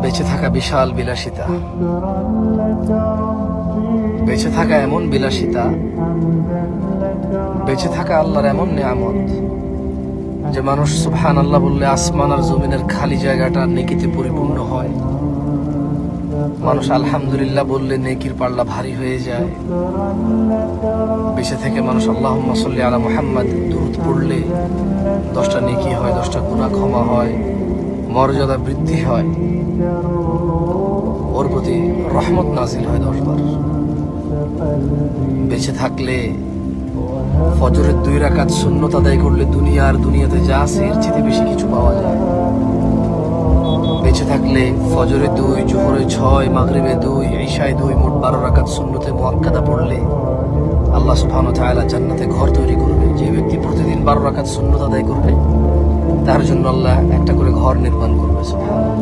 বেঁচে থাকা বিশাল বিলাসিতা, বেঁচে থাকা এমন বিলাসিতা, বেঁচে থাকা আল্লাহর এমন নিয়ামত যে মানুষ সুবহানাল্লাহ বললে আসমান আর জমিনের খালি জায়গাটা নেকিতে পরিপূর্ণ হয়। মানুষ আলহামদুলিল্লাহ বললে নেকির পাল্লা ভারী হয়ে যায়। বেঁচে থেকে মানুষ আল্লাহুম্মা সাল্লি আলা মুহাম্মাদ দুরূদ পড়লে 10টা নেকি হয়, 10টা গুনাহ ক্ষমা হয়, মর্যাদা বৃদ্ধি হয়, ওর প্রতি রহমত নাজিল হয় 10 বার। বেঁচে থাকলে ফজরের 2 রাকাত সুন্নত আদায় করলে দুনিয়াতে যা আছে এর চেয়ে বেশি কিছু পাওয়া যায়। বেঁচে থাকলে ফজরে 2, জোহরে 6, মাগরিবে 2, ইশায় 2, মোট 12 রাকাত সুন্নতে মুআক্কাদা পড়লে আল্লাহ সুবহানাহু ওয়া তাআলা জান্নাতে ঘর তৈরি করবে। যে ব্যক্তি প্রতিদিন 12 রাকাত সুন্নত আদায় করবে তার জন্য আল্লাহ একটা করে ঘর নির্মাণ করবে। সুবহানাল্লাহ।